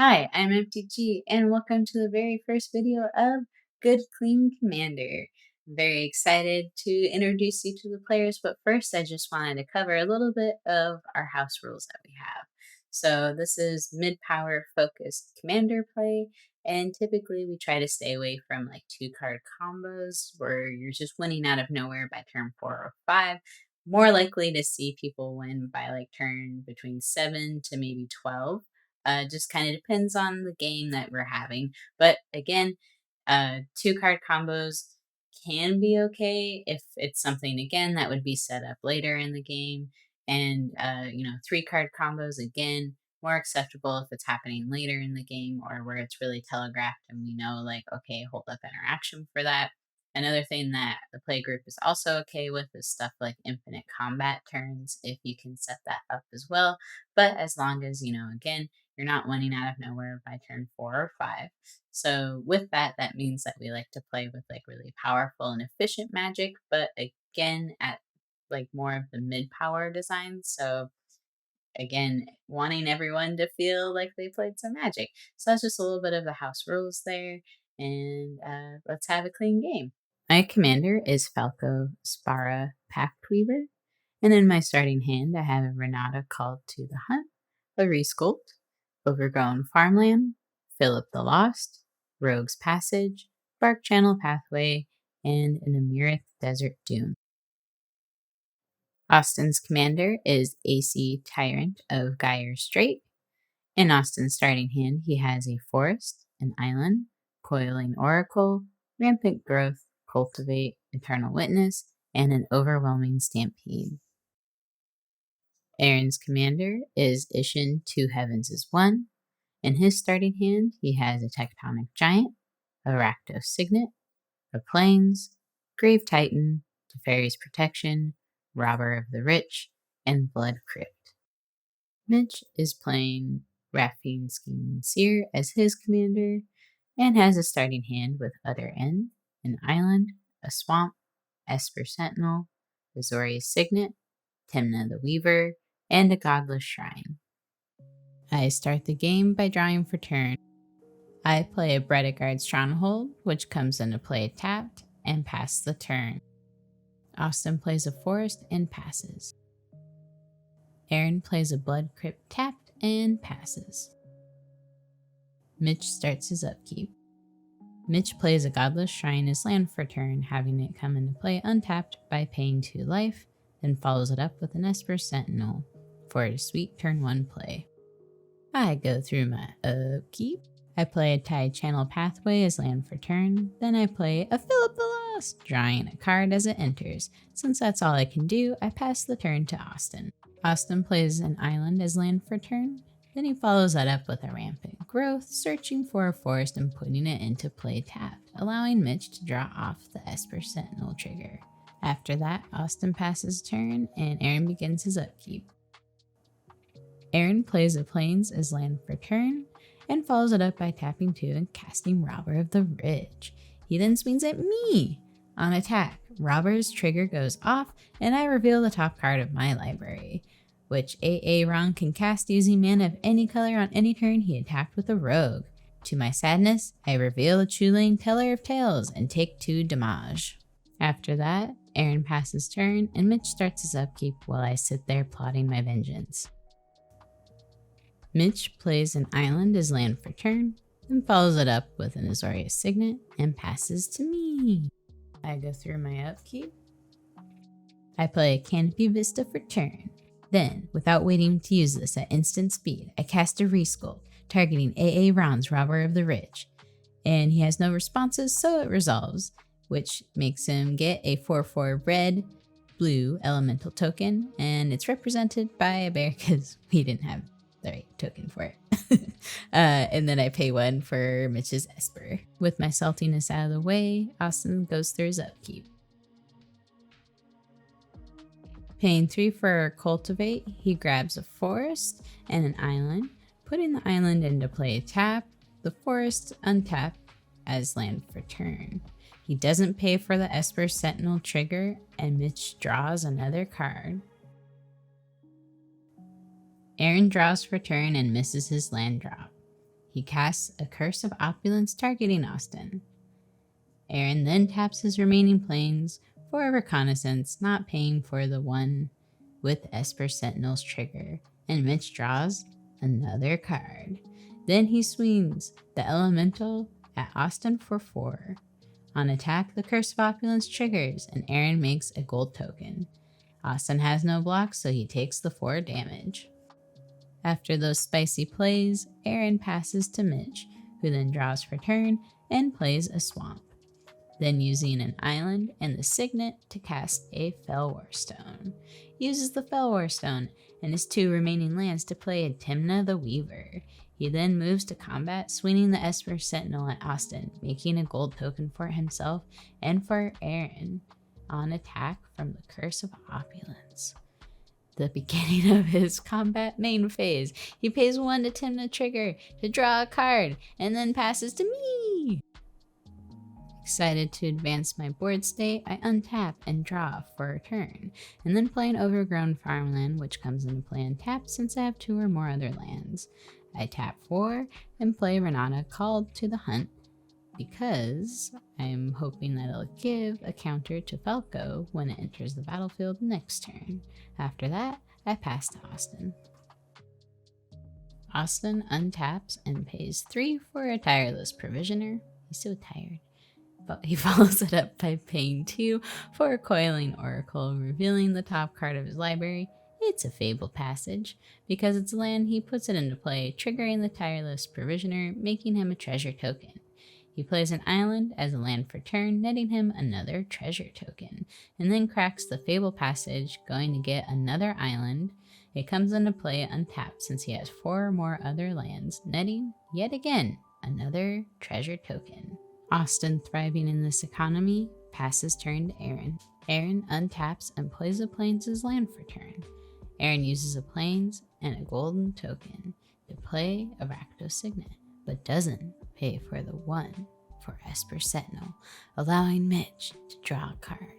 Hi, I'm MTG, and welcome to the very first video of Good Clean Commander. I'm very excited to introduce you to the players, but first I just wanted to cover a little bit of our house rules that we have. So this is mid-power focused commander play, and typically we try to stay away from like 2-card combos where you're just winning out of nowhere by turn 4 or 5. More likely to see people win by like turn between 7 to maybe 12. Just kind of depends on the game that we're having. But again, 2-card combos can be okay if it's something again that would be set up later in the game. And 3-card combos again more acceptable if it's happening later in the game or where it's really telegraphed and we know like okay, hold up interaction for that. Another thing that the play group is also okay with is stuff like infinite combat turns if you can set that up as well. But as long as, again, you're not winning out of nowhere by turn 4 or 5. So with that, that means that we like to play with like really powerful and efficient magic, but again at like more of the mid power design. So again, wanting everyone to feel like they played some magic. So that's just a little bit of the house rules there. And let's have a clean game. My commander is Falco Spara Pactweaver. And in my starting hand, I have a Renata called to the hunt, a Resculpt, Overgrown Farmland, Philip the Lost, Rogue's Passage, Bark Channel Pathway, and an Amirith Desert Dune. Austin's commander is AC Tyrant of Gyre Strait. In Austin's starting hand, he has a Forest, an Island, Coiling Oracle, Rampant Growth, Cultivate, Eternal Witness, and an Overwhelming Stampede. Aaron's commander is Ishin Two Heavens is One. In his starting hand, he has a Tectonic Giant, a Rakdos Signet, a Plains, Grave Titan, Teferi's Protection, Robber of the Rich, and Blood Crypt. Mitch is playing Raffine Scheming Seer as his commander and has a starting hand with Utter End, an Island, a Swamp, Esper Sentinel, Azorius Signet, Timna the Weaver, and a Godless Shrine. I start the game by drawing for turn. I play a Bredegard Stronghold, which comes into play tapped, and pass the turn. Austin plays a Forest and passes. Aaron plays a Blood Crypt tapped and passes. Mitch starts his upkeep. Mitch plays a Godless Shrine as land for turn, having it come into play untapped by paying 2 life, then follows it up with an Esper Sentinel for a sweet turn 1 play. I go through my upkeep. I play a Tide Channel Pathway as land for turn, then I play a Philip the Lost, drawing a card as it enters. Since that's all I can do, I pass the turn to Austin. Austin plays an Island as land for turn, then he follows that up with a Rampant Growth, searching for a Forest and putting it into play tapped, allowing Mitch to draw off the Esper Sentinel trigger. After that, Austin passes turn and Aaron begins his upkeep. Aaron plays a Plains as land for turn, and follows it up by tapping 2 and casting Robber of the Rich. He then swings at me! On attack, Robber's trigger goes off, and I reveal the top card of my library, which Ron can cast using mana of any color on any turn he attacked with a rogue. To my sadness, I reveal a Chulane Teller of Tales and take 2 damage. After that, Aaron passes turn, and Mitch starts his upkeep while I sit there plotting my vengeance. Mitch plays an Island as land for turn, then follows it up with an Azorius Signet and passes to me. I go through my upkeep. I play a Canopy Vista for turn. Then, without waiting to use this at instant speed, I cast a Resculpt, targeting Ron's Robber of the Rich. And he has no responses, so it resolves, which makes him get a 4/4 red-blue elemental token, and it's represented by a bear because we didn't have the right token for it. And then I pay 1 for Mitch's Esper. With my saltiness out of the way, Austin goes through his upkeep. Paying 3 for Cultivate, he grabs a Forest and an Island, putting the Island into play tap, the Forest untapped as land for turn. He doesn't pay for the Esper Sentinel trigger, and Mitch draws another card. Aaron draws for turn and misses his land drop. He casts a Curse of Opulence targeting Austin. Aaron then taps his remaining planes for a reconnaissance, not paying for the one with Esper Sentinel's trigger, and Mitch draws another card. Then he swings the Elemental at Austin for 4. On attack, the Curse of Opulence triggers, and Aaron makes a gold token. Austin has no blocks, so he takes the 4 damage. After those spicy plays, Aaron passes to Mitch, who then draws for turn and plays a swamp. Then using an island and the signet to cast a Fellwar Stone. Uses the Fellwar Stone and his 2 remaining lands to play a Timna the Weaver. He then moves to combat, swinging the Esper Sentinel at Austin, making a gold token for himself and for Aaron on attack from the Curse of Opulence. The beginning of his combat main phase, he pays 1 to Timna trigger to draw a card and then passes to me. Excited to advance my board state, I untap and draw for a turn, and then play an overgrown farmland, which comes into play untapped since I have 2 or more other lands. I tap 4 and play Renata Called to the Hunt, because I'm hoping that it'll give a counter to Falco when it enters the battlefield next turn. After that, I pass to Austin. Austin untaps and pays 3 for a Tireless Provisioner. He's so tired. But he follows it up by paying 2 for a Coiling Oracle, revealing the top card of his library. It's a Fabled Passage. Because it's land, he puts it into play, triggering the Tireless Provisioner, making him a treasure token. He plays an island as a land for turn, netting him another treasure token, and then cracks the Fabled Passage, going to get another island. It comes into play untapped since he has 4 or more other lands, netting, yet again, another treasure token. Austin, thriving in this economy, passes turn to Aaron. Aaron untaps and plays a Plains as land for turn. Aaron uses a Plains and a golden token to play a Rakdos Signet, but doesn't pay for the 1 for Esper Sentinel, allowing Mitch to draw a card.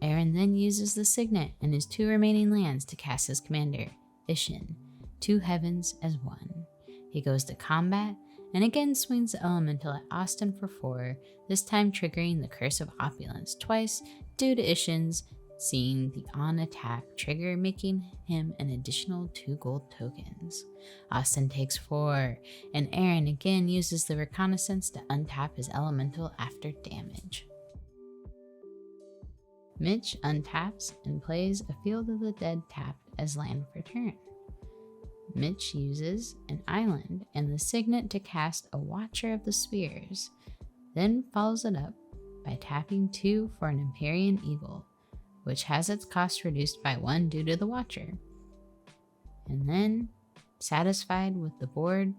Aaron then uses the Signet and his 2 remaining lands to cast his commander, Ishin, 2 heavens as 1. He goes to combat and again swings the Elemental at Austin for 4, this time triggering the Curse of Opulence twice due to Ishin's seeing the on attack trigger, making him an additional 2 gold tokens. Austin takes 4, and Aaron again uses the reconnaissance to untap his Elemental after damage. Mitch untaps and plays a Field of the Dead tapped as land for turn. Mitch uses an island and the signet to cast a Watcher of the Spheres, then follows it up by tapping 2 for an Empyrean Eagle, which has its cost reduced by 1 due to the Watcher. And then, satisfied with the board,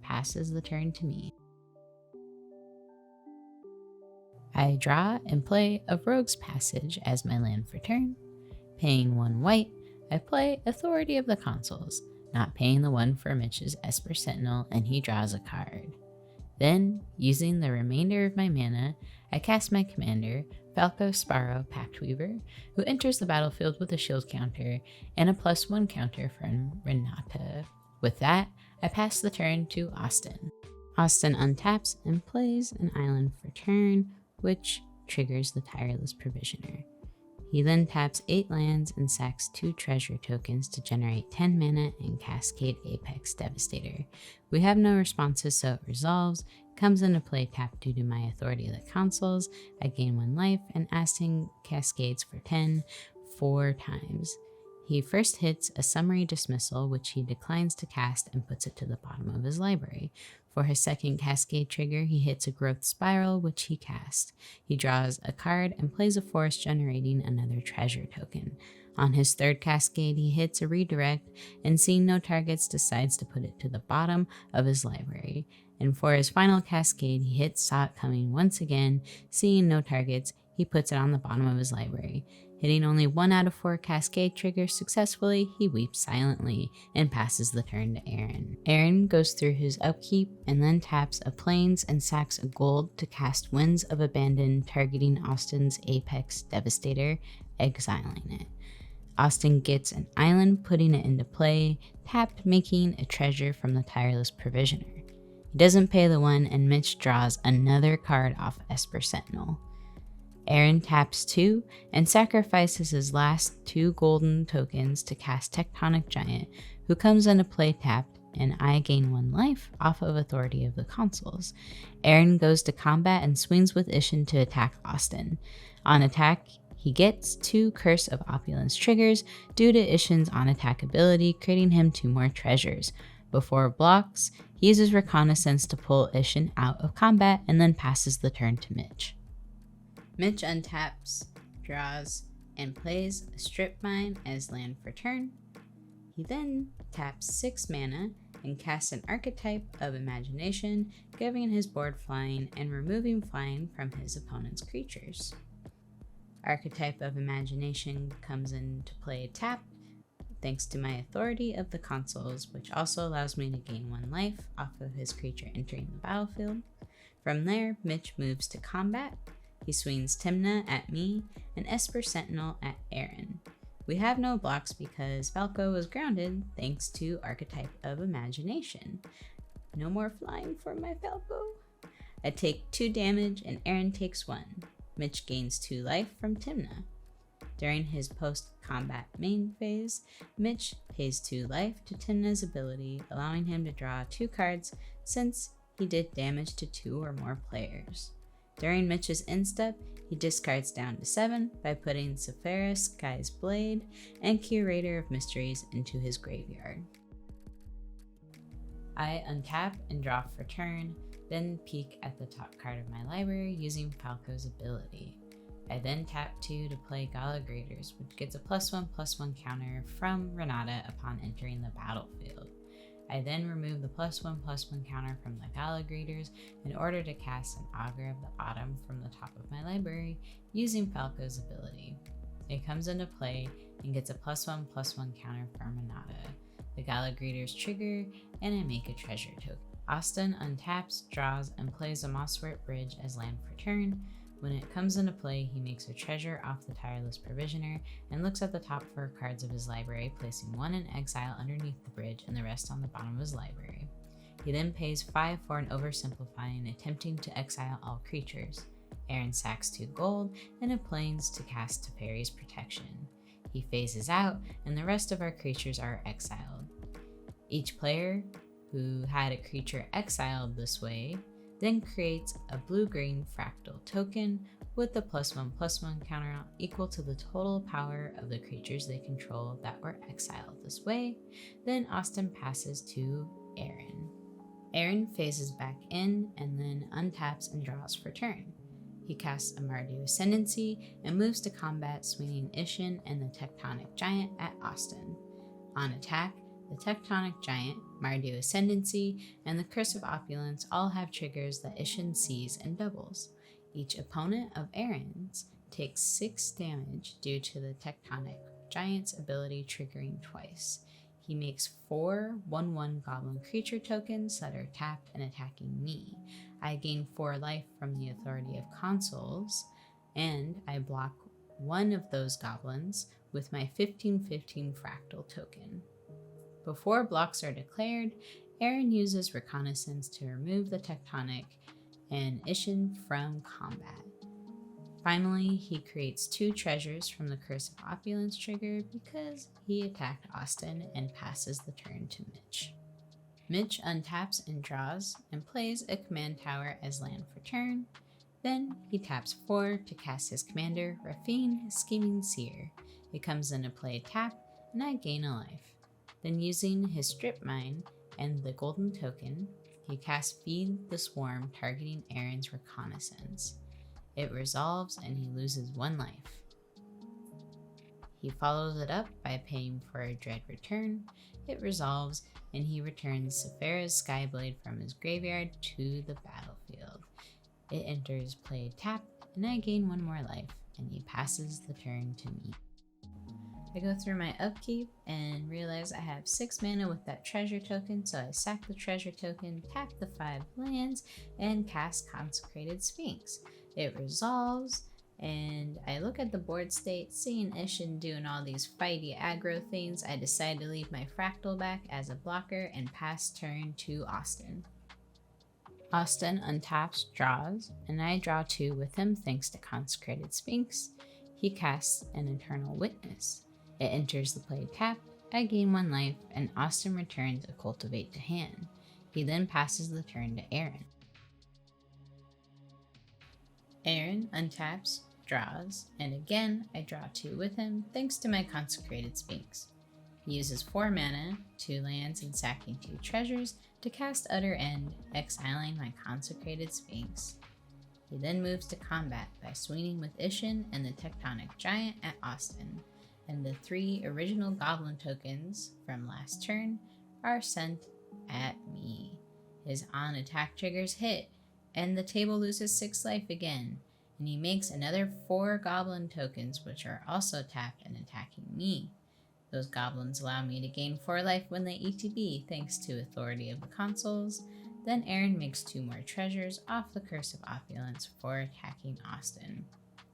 passes the turn to me. I draw and play a Rogue's Passage as my land for turn. Paying 1 white, I play Authority of the Consuls, not paying the 1 for Mitch's Esper Sentinel, and he draws a card. Then, using the remainder of my mana, I cast my commander, Falco Spara Pactweaver, who enters the battlefield with a shield counter and a +1 counter from Renata. With that, I pass the turn to Austin. Austin untaps and plays an island for turn, which triggers the Tireless Provisioner. He then taps 8 lands and sacks 2 treasure tokens to generate 10 mana and Cascade Apex Devastator. We have no responses, so it resolves. Comes into play tapped due to my Authority of the Consuls. I gain 1 life and Aston cascades for 10 4 times. He first hits a Summary Dismissal, which he declines to cast and puts it to the bottom of his library. For his second Cascade trigger, he hits a Growth Spiral, which he casts. He draws a card and plays a Forest, generating another treasure token. On his third Cascade, he hits a Redirect, and seeing no targets, decides to put it to the bottom of his library. And for his final Cascade, he hits Saw It Coming once again. Seeing no targets, he puts it on the bottom of his library. Hitting only 1 out of 4 Cascade triggers successfully, he weeps silently and passes the turn to Aaron. Aaron goes through his upkeep and then taps a Plains and sacks a gold to cast Winds of Abandon, targeting Austin's Apex Devastator, exiling it. Austin gets an island, putting it into play, tapped, making a treasure from the Tireless Provisioner. He doesn't pay the 1 and Mitch draws another card off Esper Sentinel. Aaron taps 2 and sacrifices his last 2 golden tokens to cast Tectonic Giant, who comes into play tapped, and I gain 1 life off of Authority of the Consuls. Aaron goes to combat and swings with Ishin to attack Austin. On attack, he gets 2 Curse of Opulence triggers due to Ishin's on-attack ability, creating him 2 more treasures. Before blocks, he uses Reconnaissance to pull Ishin out of combat and then passes the turn to Mitch. Mitch untaps, draws, and plays a Strip Mine as land for turn. He then taps 6 mana and casts an Archetype of Imagination, giving his board flying and removing flying from his opponent's creatures. Archetype of Imagination comes into play tapped, thanks to my Authority of the Consuls, which also allows me to gain 1 life off of his creature entering the battlefield. From there, Mitch moves to combat. He swings Tymna at me and Esper Sentinel at Aaron. We have no blocks because Falco was grounded thanks to Archetype of Imagination. No more flying for my Falco. I take 2 damage and Aaron takes 1. Mitch gains 2 life from Tymna. During his post-combat main phase, Mitch pays 2 life to Tymna's ability, allowing him to draw 2 cards since he did damage to 2 or more players. During Mitch's instep, he discards down to 7 by putting Sephara Sky's Blade and Curator of Mysteries into his graveyard. I untap and draw for turn, then peek at the top card of my library using Falco's ability. I then tap 2 to play Gala Graders, which gets a +1/+1 counter from Renata upon entering the battlefield. I then remove the +1/+1 counter from the Gala Graders in order to cast an Augur of the Autumn from the top of my library using Falco's ability. It comes into play and gets a +1/+1 counter from Renata. The Gala Graders trigger, and I make a treasure token. Austin untaps, draws, and plays a Mosswort Bridge as land for turn. When it comes into play, he makes a treasure off the Tireless Provisioner and looks at the top 4 cards of his library, placing 1 in exile underneath the bridge and the rest on the bottom of his library. He then pays 5 for an Oversimplifying, attempting to exile all creatures. Aaron sacks 2 gold and a Plains to cast Teferi's Protection. He phases out, and the rest of our creatures are exiled. Each player who had a creature exiled this way then creates a blue-green fractal token with the +1/+1 counter equal to the total power of the creatures they control that were exiled this way. Then Austin passes to Aaron. Aaron phases back in and then untaps and draws for turn. He casts a Mardu Ascendancy and moves to combat, swinging Ishin and the Tectonic Giant at Austin. On attack, the Tectonic Giant, Mardu Ascendancy, and the Curse of Opulence all have triggers that Ishin sees and doubles. Each opponent of Aaron's takes 6 damage due to the Tectonic Giant's ability triggering twice. He makes 4 1/1 Goblin creature tokens that are tapped and attacking me. I gain 4 life from the Authority of Consuls, and I block 1 of those goblins with my 15/15 fractal token. Before blocks are declared, Aaron uses Reconnaissance to remove the Tectonic and Ishin from combat. Finally, he creates 2 treasures from the Curse of Opulence trigger because he attacked Austin and passes the turn to Mitch. Mitch untaps and draws and plays a command tower as land for turn. Then he taps 4 to cast his commander, Rafine Scheming Seer. It comes into play tapped, and I gain a life. Then using his Strip Mine and the golden token, he casts Feed the Swarm, targeting Aaron's Reconnaissance. It resolves and he loses 1 life. He follows it up by paying for a Dread Return. It resolves and he returns Sephara's Skyblade from his graveyard to the battlefield. It enters play tapped, and I gain 1 more life, and he passes the turn to me. I go through my upkeep and realize I have 6 mana with that treasure token, so I sack the treasure token, tap the 5 lands, and cast Consecrated Sphinx. It resolves, and I look at the board state, seeing Ishin doing all these fighty aggro things. I decide to leave my fractal back as a blocker and pass turn to Austin. Austin untaps, draws, and I draw 2 with him thanks to Consecrated Sphinx. He casts an Eternal Witness. It enters the play tapped, I gain 1 life, and Austin returns a Cultivate to hand. He then passes the turn to Aaron. Aaron untaps, draws, and again I draw 2 with him thanks to my Consecrated Sphinx. He uses 4 mana, 2 lands, and sacking 2 treasures to cast Utter End, exiling my Consecrated Sphinx. He then moves to combat by swinging with Ishin and the Tectonic Giant at Austin, and the 3 original Goblin tokens from last turn are sent at me. His on-attack triggers hit, and the table loses 6 life again, and he makes another 4 Goblin tokens which are also tapped and attacking me. Those goblins allow me to gain 4 life when they ETB thanks to Authority of the Consuls. Then Aaron makes 2 more treasures off the Curse of Opulence for attacking Austin.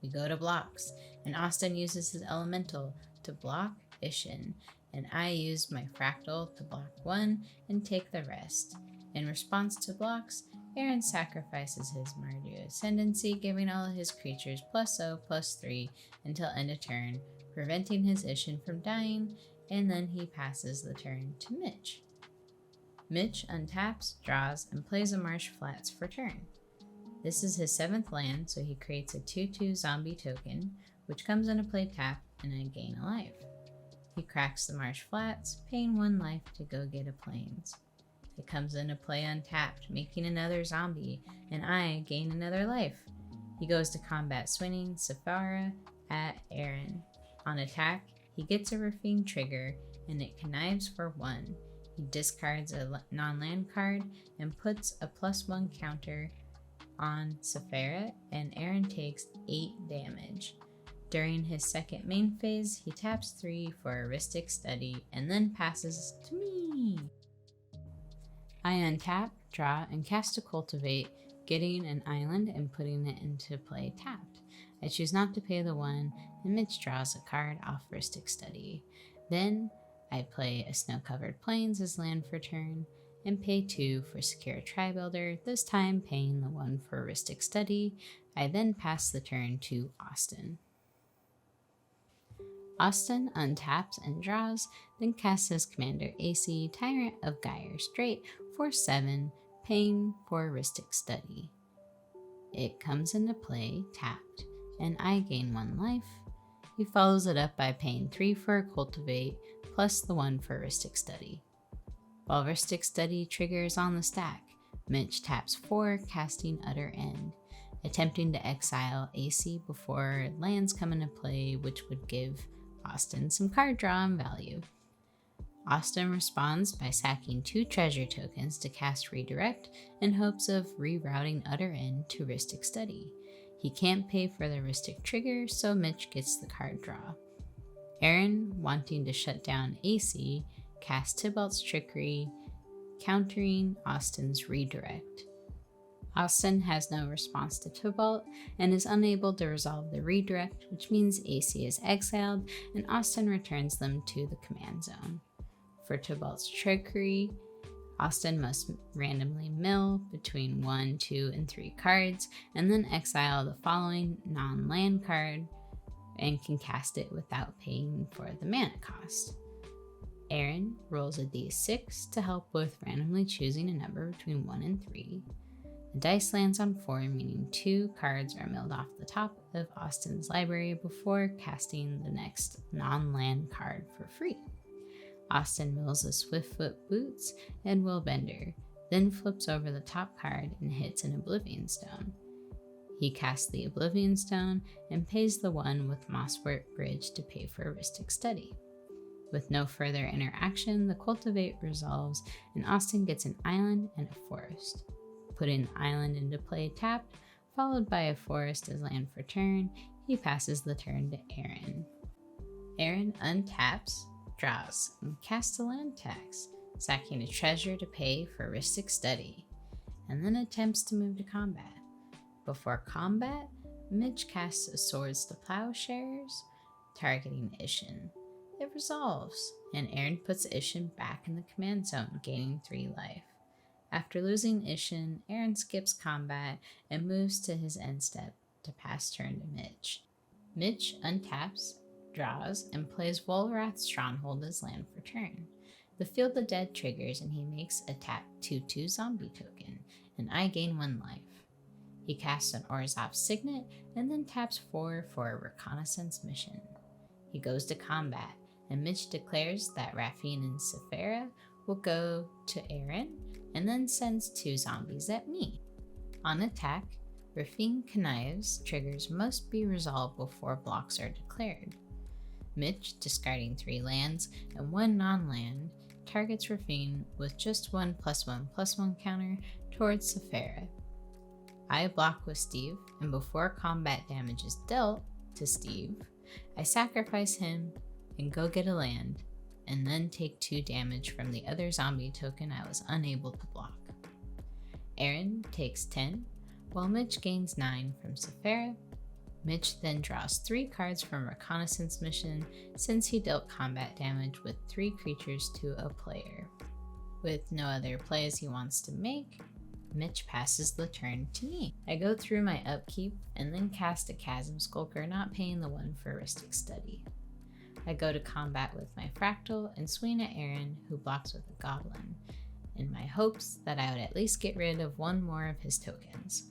We go to blocks, and Austin uses his Elemental to block Ishin, and I use my Fractal to block 1 and take the rest. In response to blocks, Aaron sacrifices his Mardu Ascendancy, giving all of his creatures +0/+3 until end of turn, preventing his Ishin from dying, and then he passes the turn to Mitch. Mitch untaps, draws, and plays a Marsh Flats for turn. This is his 7th land, so he creates a 2/2 zombie token, which comes into play tapped, and I gain a life. He cracks the Marsh Flats, paying 1 life to go get a Plains. It comes into play untapped, making another zombie, and I gain another life. He goes to combat swinging Spara at Aaron. On attack, he gets a Rafine trigger, and it connives for 1. He discards a non-land card and puts a +1 counter on Spara, and Aaron takes 8 damage. During his 2nd main phase, he taps 3 for Heuristic Study and then passes to me. I untap, draw, and cast a Cultivate, getting an island and putting it into play tapped. I choose not to pay the 1, and Mitch draws a card off Heuristic Study. Then I play a Snow-Covered Plains as land for turn, and pay 2 for Secure Tri-Builder, this time paying the 1 for Heuristic Study. I then pass the turn to Austin. Austin untaps and draws, then casts his commander AC, Tyrant of Gyre Strait, for 7, paying for Heuristic Study. It comes into play tapped, and I gain 1 life. He follows it up by paying 3 for a Cultivate, plus the 1 for Heuristic Study. While Heuristic Study triggers on the stack, Mitch taps 4, casting Utter End, attempting to exile AC before lands come into play, which would give Austin some card draw and value. Austin responds by sacking 2 treasure tokens to cast Redirect in hopes of rerouting Utter End to Heuristic Study. He can't pay for the Heuristic trigger, so Mitch gets the card draw. Aaron, wanting to shut down AC, casts Tybalt's Trickery, countering Austin's Redirect. Austin has no response to Tybalt and is unable to resolve the redirect, which means AC is exiled and Austin returns them to the command zone. For Tybalt's Trickery, Austin must randomly mill between 1, 2, and 3 cards, and then exile the following non-land card and can cast it without paying for the mana cost. Aaron rolls a d6 to help with randomly choosing a number between 1 and 3. The dice lands on 4, meaning 2 cards are milled off the top of Austin's library before casting the next non-land card for free. Austin mills a Swiftfoot Boots and Willbender, then flips over the top card and hits an Oblivion Stone. He casts the Oblivion Stone and pays the 1 with Mosswort Bridge to pay for Heuristic Study. With no further interaction, the Cultivate resolves and Austin gets an island and a forest. Putting the island into play tapped, followed by a forest as land for turn, he passes the turn to Aaron. Aaron untaps, draws, and casts a land tax, sacking a treasure to pay for Heuristic Study, and then attempts to move to combat. Before combat, Mitch casts a Swords to Plowshares, targeting Ishin. It resolves, and Aaron puts Ishin back in the command zone, gaining 3 life. After losing Ishin, Aaron skips combat and moves to his end step to pass turn to Mitch. Mitch untaps, draws, and plays Volrath's Stronghold as land for turn. The Field of Dead triggers and he makes a tap 2/2 zombie token, and I gain 1 life. He casts an Orzhov Signet and then taps 4 for a reconnaissance mission. He goes to combat, and Mitch declares that Rafine and Sephira will go to Aaron and then sends 2 zombies at me. On attack, Rafine connives triggers must be resolved before blocks are declared. Mitch, discarding 3 lands and 1 non-land, targets Rafine with just 1/1/1 counter towards Sephira. I block with Steve, and before combat damage is dealt to Steve, I sacrifice him and go get a land, and then take 2 damage from the other zombie token I was unable to block. Aaron takes 10, while Mitch gains 9 from Sephira. Mitch then draws 3 cards from Reconnaissance Mission since he dealt combat damage with 3 creatures to a player. With no other plays he wants to make, Mitch passes the turn to me. I go through my upkeep and then cast a Chasm Skulker, not paying the 1 for Ristic Study. I go to combat with my Fractal and swing at Aaron, who blocks with a Goblin, in my hopes that I would at least get rid of 1 more of his tokens.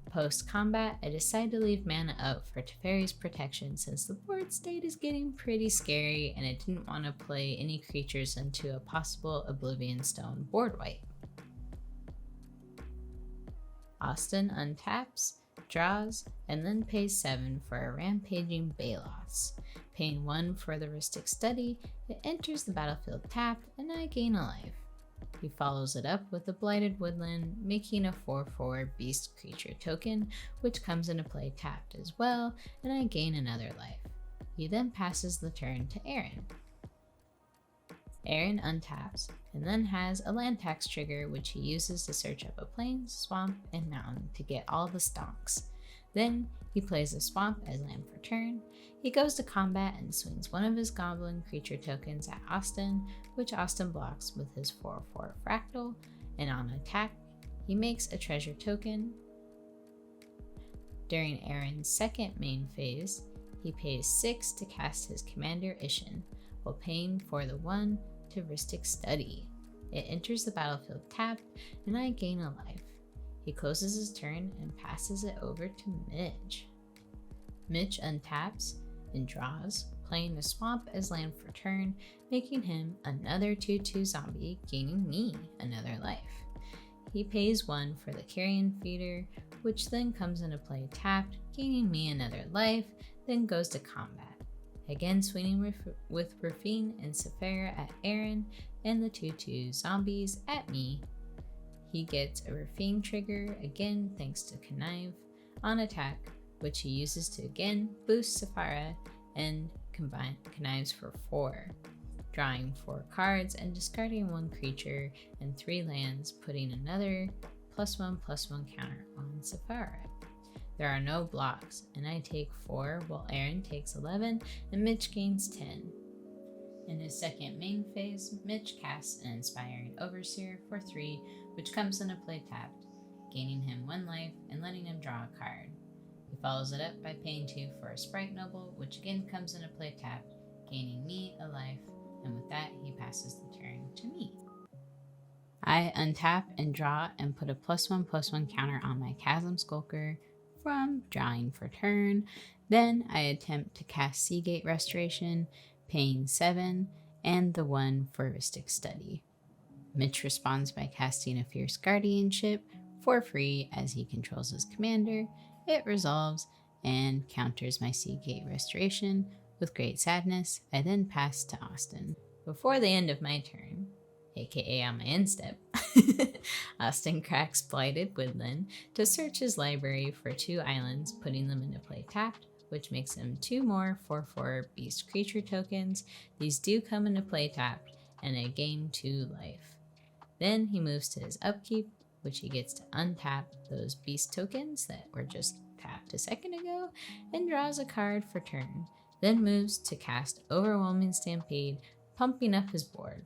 Post-combat, I decide to leave mana up for Teferi's protection since the board state is getting pretty scary and I didn't want to play any creatures into a possible Oblivion Stone board wipe. Austin untaps, draws, and then pays 7 for a Rampaging Balos. Paying 1 for the Ristic Study, it enters the battlefield tapped and I gain a life. He follows it up with a Blighted Woodland, making a 4/4 Beast Creature token, which comes into play tapped as well, and I gain another life. He then passes the turn to Aaron. Aaron untaps, and then has a land tax trigger which he uses to search up a plain, swamp, and mountain to get all the stonks. Then he plays a swamp as land for turn. He goes to combat and swings 1 of his goblin creature tokens at Austin, which Austin blocks with his 4/4 Fractal, and on attack, he makes a treasure token. During Aaron's second main phase, he pays 6 to cast his commander Ishin, while paying for the 1 to Ristic Study. It enters the battlefield tapped, and I gain a life. He closes his turn and passes it over to Mitch. Mitch untaps and draws, playing the swamp as land for turn, making him another 2/2 zombie, gaining me another life. He pays 1 for the Carrion Feeder, which then comes into play tapped, gaining me another life, then goes to combat. Again swinging with Rafine and Sephira at Aaron, and the 2/2 zombies at me. He gets a Rafine trigger, again thanks to Connive, on attack, which he uses to again boost Sephira and connives for 4, drawing 4 cards and discarding 1 creature and 3 lands, putting another +1/+1 counter on Sephira. There are no blocks, and I take 4 while Aaron takes 11 and Mitch gains 10. In his second main phase, Mitch casts an Inspiring Overseer for 3, which comes into play tapped, gaining him 1 life and letting him draw a card. He follows it up by paying 2 for a Sprite Noble, which again comes into play tapped, gaining me a life, and with that he passes the turn to me. I untap and draw and put a +1/+1 counter on my Chasm Skulker from drawing for turn. Then I attempt to cast Seagate Restoration, paying 7, and the 1 for Ristic Study. Mitch responds by casting a Fierce Guardianship for free as he controls his commander. It resolves and counters my Seagate Restoration. With great sadness, I then pass to Austin. Before the end of my turn, aka on my end step, Austin cracks Blighted Woodland to search his library for 2 islands, putting them into play tapped, which makes him 2 more 4/4 Beast Creature tokens. These do come into play tapped, and I gain 2 life. Then he moves to his upkeep, which he gets to untap those Beast tokens that were just tapped a second ago, and draws a card for turn. Then moves to cast Overwhelming Stampede, pumping up his board.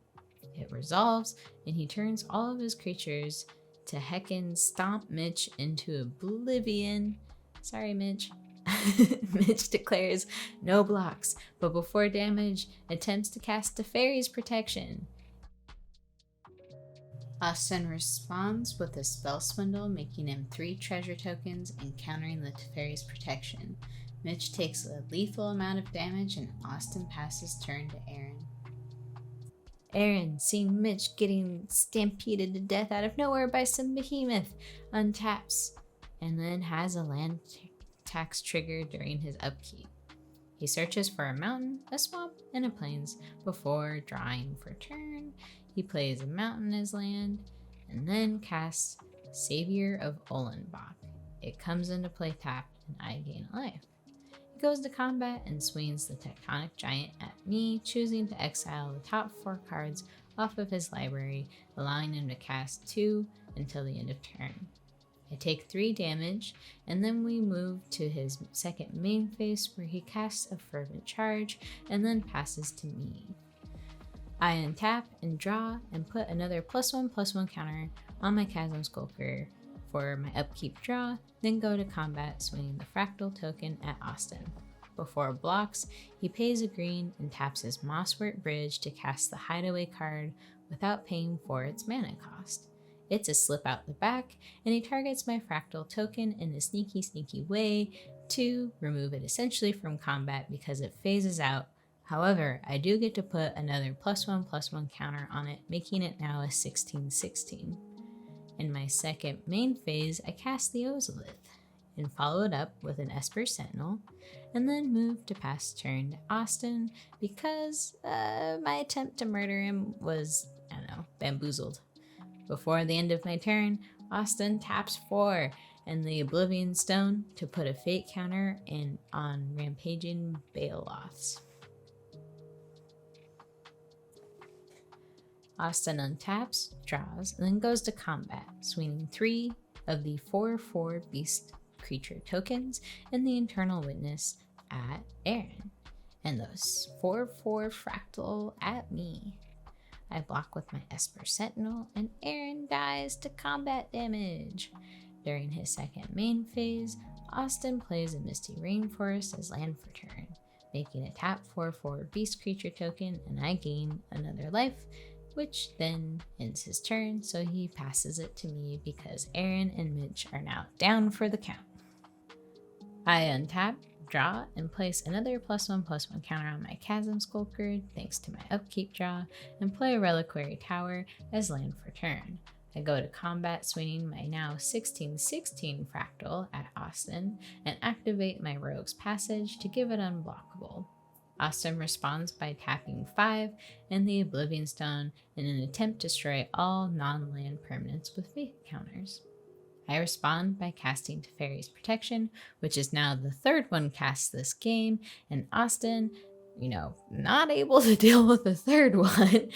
It resolves, and he turns all of his creatures to heckin' stomp Mitch into oblivion. Sorry, Mitch. Mitch declares no blocks, but before damage, attempts to cast Teferi's Protection. Austin responds with a Spell Swindle, making him 3 treasure tokens and countering the Teferi's Protection. Mitch takes a lethal amount of damage, and Austin passes turn to Aaron. Aaron, seeing Mitch getting stampeded to death out of nowhere by some behemoth, untaps, and then has a land tax trigger during his upkeep. He searches for a mountain, a swamp, and a plains before drawing for turn. He plays a mountain as land, and then casts Savior of Olenbach. It comes into play tapped, and I gain a life. He goes to combat and swings the Tectonic Giant at me, choosing to exile the top 4 cards off of his library, allowing him to cast 2 until the end of turn. I take 3 damage, and then we move to his second main phase where he casts a Fervent Charge and then passes to me. I untap and draw and put another +1/+1 counter on my Chasm Skulker for my upkeep draw, then go to combat swinging the Fractal token at Austin. Before blocks, he pays a green and taps his Mosswort Bridge to cast the Hideaway card without paying for its mana cost. It's a slip out the back, and he targets my Fractal token in a sneaky way to remove it essentially from combat because it phases out. However, I do get to put another +1/+1 counter on it, making it now a 16/16. In my second main phase, I cast the Ozolith and follow it up with an Esper Sentinel, and then move to pass turn to Austin because my attempt to murder him was, bamboozled. Before the end of my turn, Austin taps 4 and the Oblivion Stone to put a fate counter on Rampaging Baloths. Austin untaps, draws, and then goes to combat, swinging 3 of the 4/4 beast creature tokens and the Internal Witness at Aaron, and those 4/4 fractal at me. I block with my Esper Sentinel, and Aaron dies to combat damage. During his second main phase, Austin plays a Misty Rainforest as land for turn, making a tap 4/4 beast creature token, and I gain another life, which then ends his turn, so he passes it to me because Aaron and Mitch are now down for the count. I untap, draw, and place another +1/+1 counter on my Chasm Skulker thanks to my upkeep draw, and play a Reliquary Tower as land for turn. I go to combat swinging my now 16/16 fractal at Austin and activate my Rogue's Passage to give it unblockable. Austin responds by tapping 5 and the Oblivion Stone in an attempt to destroy all non-land permanents with fate counters. I respond by casting Teferi's Protection, which is now the 3rd one cast this game, and Austin, not able to deal with the 3rd one,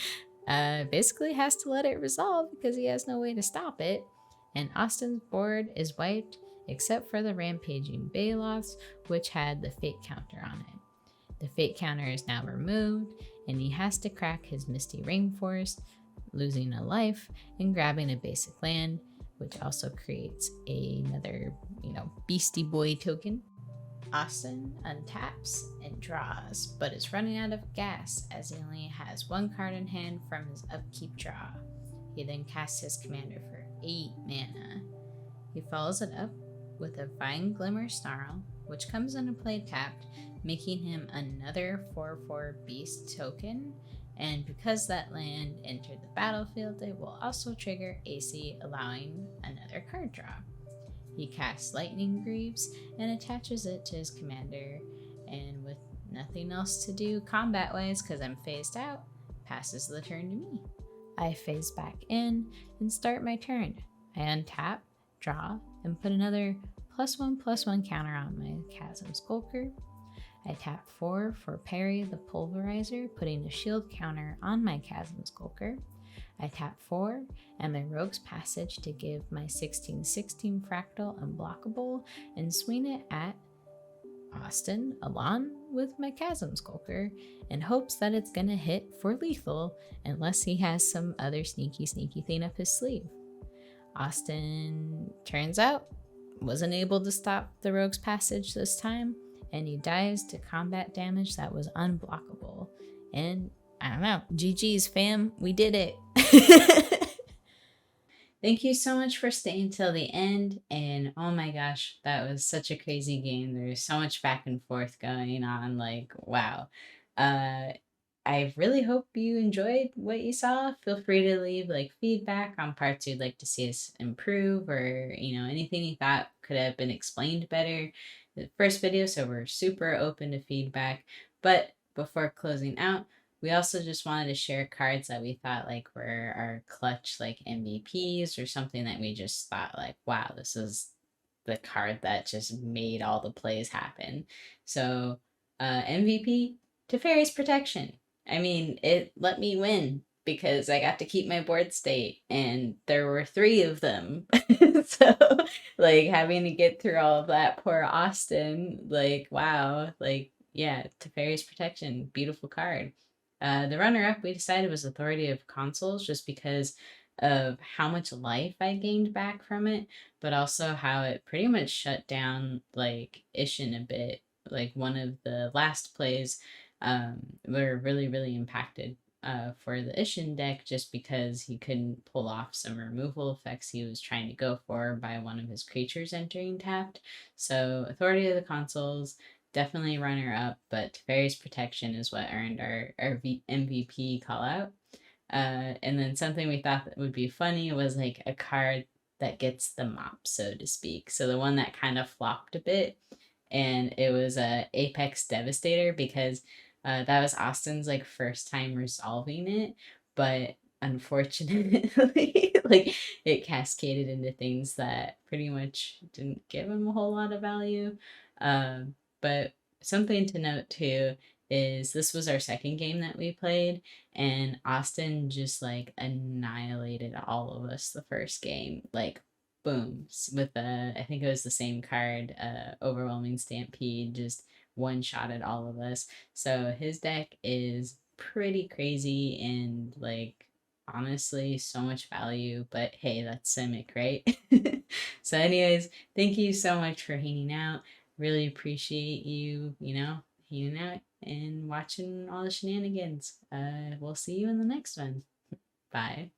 basically has to let it resolve because he has no way to stop it, and Austin's board is wiped except for the Rampaging Baloths, which had the fate counter on it. The fate counter is now removed, and he has to crack his Misty Rainforest, losing a life and grabbing a basic land, which also creates another, Beastie Boy token. Austin untaps and draws, but is running out of gas as he only has 1 card in hand from his upkeep draw. He then casts his commander for 8 mana. He follows it up with a Vine Glimmer Snarl, which comes into play tapped, making him another 4/4 beast token, and because that land entered the battlefield, it will also trigger AC, allowing another card draw. He casts Lightning Greaves and attaches it to his commander, and with nothing else to do combat-wise because I'm phased out, passes the turn to me. I phase back in and start my turn. I untap, draw, and put another +1/+1 counter on my Chasm Skulker. I tap 4 for Parry the Pulverizer, putting a shield counter on my Chasm Skulker. I tap 4 and my Rogue's Passage to give my 16/16 fractal unblockable and swing it at Austin Alon with my Chasm Skulker and hopes that it's gonna hit for lethal unless he has some other sneaky thing up his sleeve. Austin, turns out, wasn't able to stop the rogue's passage this time, and he dies to combat damage that was unblockable. And I don't know, GG's fam, we did it. Thank you so much for staying till the end. And oh my gosh, that was such a crazy game. There's so much back and forth going on. Like, wow. Uh, I really hope you enjoyed what you saw. Feel free to leave like feedback on parts you'd like to see us improve or, anything you thought could have been explained better. The first video, so we're super open to feedback. But before closing out, we also just wanted to share cards that we thought like were our clutch like MVPs or something that we just thought like, wow, this is the card that just made all the plays happen. So MVP, Teferi's Protection. I mean, it let me win because I got to keep my board state and there were 3 of them. So like having to get through all of that, poor Austin, like wow, like yeah, Teferi's Protection, beautiful card. The runner-up we decided was Authority of Consuls just because of how much life I gained back from it, but also how it pretty much shut down like Ishin a bit. Like one of the last plays were really impacted for the Ishin deck just because he couldn't pull off some removal effects he was trying to go for by one of his creatures entering tapped. So Authority of the Consuls, definitely runner up, but Teferi's Protection is what earned our MVP call out. And then something we thought that would be funny was like a card that gets the mop, so to speak. So the one that kind of flopped a bit, and it was a Apex Devastator because that was Austin's like first time resolving it, but unfortunately, like it cascaded into things that pretty much didn't give him a whole lot of value. But something to note too is this was our second game that we played, and Austin just like annihilated all of us the first game. Like boom, with I think it was the same card, Overwhelming Stampede, just one shot at all of us. So his deck is pretty crazy and like honestly so much value, but hey, that's Simic, right? So anyways, thank you so much for hanging out. Really appreciate you, hanging out and watching all the shenanigans. We'll see you in the next one. Bye.